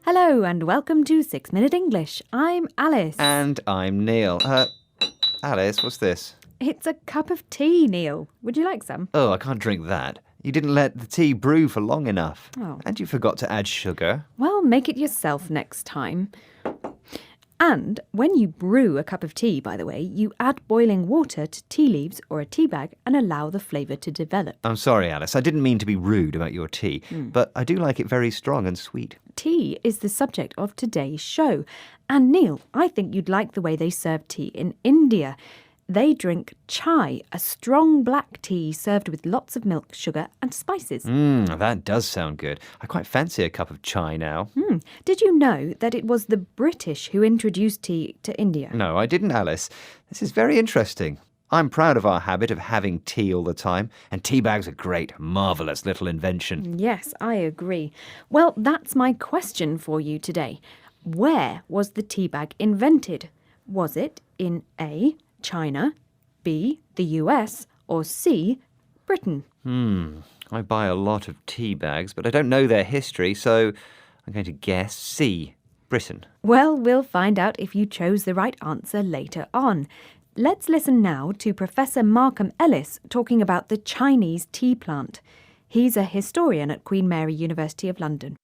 Hello and welcome to 6 Minute English. I'm Alice. And I'm Neil. Alice, what's this? It's a cup of tea, Neil. Would you like some? Oh, I can't drink that. You didn't let the tea brew for long enough. Oh. And you forgot to add sugar. Well, make it yourself next time. And when you brew a cup of tea, by the way, you add boiling water to tea leaves or a tea bag and allow the flavour to develop. I'm sorry, Alice. I didn't mean to be rude about your tea, but I do like it very strong and sweet. Tea is the subject of today's show. And Neil, I think you'd like the way they serve tea in India. They drink chai, a strong black tea served with lots of milk, sugar and spices. That does sound good. I quite fancy a cup of chai now. Did you know that it was the British who introduced tea to India? No, I didn't, Alice. This is very interesting. I'm proud of our habit of having tea all the time, and tea bags are great, marvellous little invention. Yes, I agree. Well, that's my question for you today. Where was the tea bag invented? Was it in A, China, B, the US, or C, Britain? I buy a lot of tea bags, but I don't know their history, so I'm going to guess C, Britain. Well, we'll find out if you chose the right answer later on. Let's listen now to Professor Markham Ellis talking about the Chinese tea plant. He's a historian at Queen Mary University of London.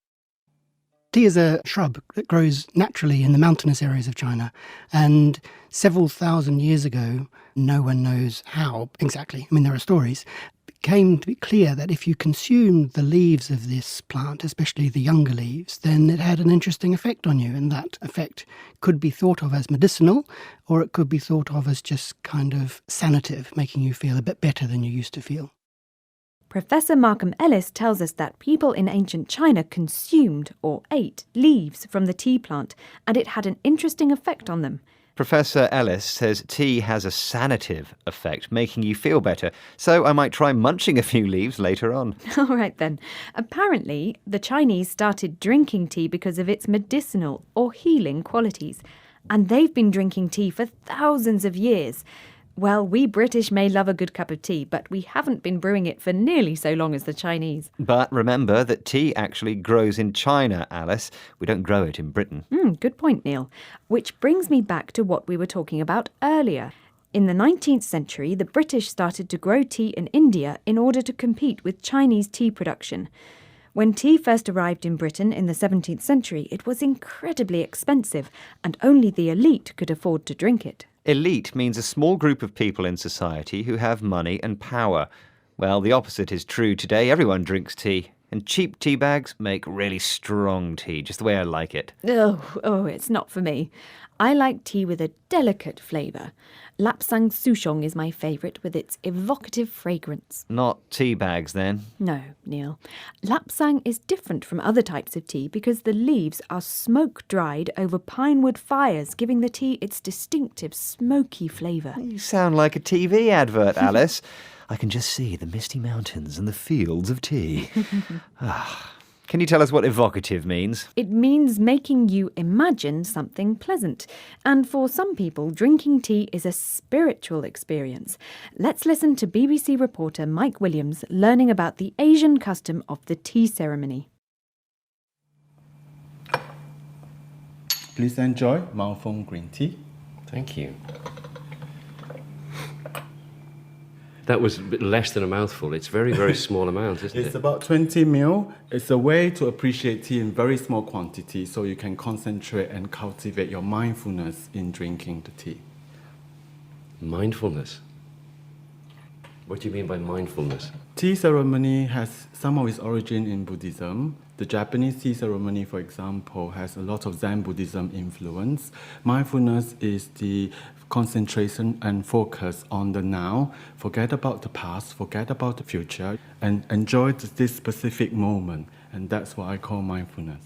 Tea is a shrub that grows naturally in the mountainous areas of China, and several thousand years ago, no one knows how exactly, there are stories, it came to be clear that if you consumed the leaves of this plant, especially the younger leaves, then it had an interesting effect on you, and that effect could be thought of as medicinal, or it could be thought of as just kind of sanative, making you feel a bit better than you used to feel. Professor Markham Ellis tells us that people in ancient China consumed or ate leaves from the tea plant, and it had an interesting effect on them. Professor Ellis says tea has a sanative effect, making you feel better, so I might try munching a few leaves later on. All right then. Apparently, the Chinese started drinking tea because of its medicinal or healing qualities, and they've been drinking tea for thousands of years. Well, we British may love a good cup of tea, but we haven't been brewing it for nearly so long as the Chinese. But remember that tea actually grows in China, Alice. We don't grow it in Britain. Good point, Neil. Which brings me back to what we were talking about earlier. In the 19th century, the British started to grow tea in India in order to compete with Chinese tea production. When tea first arrived in Britain in the 17th century, it was incredibly expensive, and only the elite could afford to drink it. Elite means a small group of people in society who have money and power. Well, the opposite is true today. Everyone drinks tea. And cheap tea bags make really strong tea, just the way I like it. Oh, it's not for me. I like tea with a delicate flavour. Lapsang Souchong is my favourite with its evocative fragrance. Not tea bags, then? No, Neil. Lapsang is different from other types of tea because the leaves are smoke-dried over pinewood fires, giving the tea its distinctive smoky flavour. You sound like a TV advert, Alice. I can just see the misty mountains and the fields of tea. Can you tell us what evocative means? It means making you imagine something pleasant. And for some people, drinking tea is a spiritual experience. Let's listen to BBC reporter Mike Williams learning about the Asian custom of the tea ceremony. Please enjoy Mountfong green tea. Thank you. That was a bit less than a mouthful. It's very, very small amount, isn't it? It's about 20 ml. It's a way to appreciate tea in very small quantity so you can concentrate and cultivate your mindfulness in drinking the tea. Mindfulness? What do you mean by mindfulness? Tea ceremony has some of its origin in Buddhism. The Japanese tea ceremony, for example, has a lot of Zen Buddhism influence. Mindfulness is the concentration and focus on the now. Forget about the past, forget about the future, and enjoy this specific moment. And that's what I call mindfulness.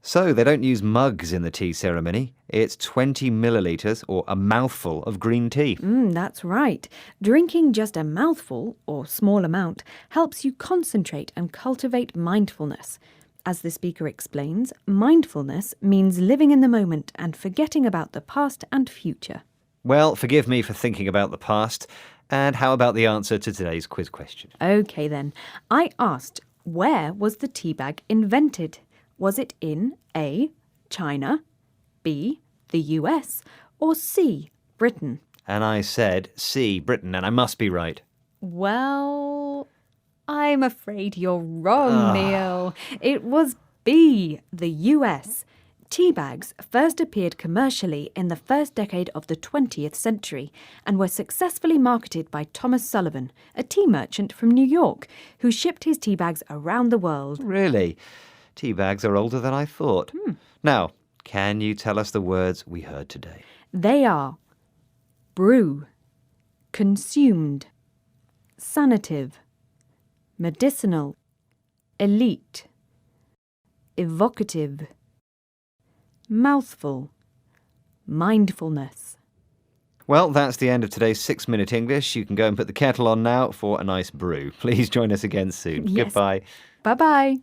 So they don't use mugs in the tea ceremony. It's 20 millilitres or a mouthful of green tea. That's right. Drinking just a mouthful, or small amount, helps you concentrate and cultivate mindfulness. As the speaker explains, mindfulness means living in the moment and forgetting about the past and future. Well, forgive me for thinking about the past. And how about the answer to today's quiz question? OK then. I asked, where was the tea bag invented? Was it in A, China, B, the US, or C, Britain? And I said C, Britain, and I must be right. Well, I'm afraid you're wrong, Neil. It was B, the US. Tea bags first appeared commercially in the first decade of the 20th century and were successfully marketed by Thomas Sullivan, a tea merchant from New York, who shipped his tea bags around the world. Really? Tea bags are older than I thought. Now, can you tell us the words we heard today? They are brew, consumed, sanative, medicinal, elite, evocative, mouthful, mindfulness. Well, that's the end of today's 6-Minute English. You can go and put the kettle on now for a nice brew. Please join us again soon. Yes. Goodbye. Bye-bye.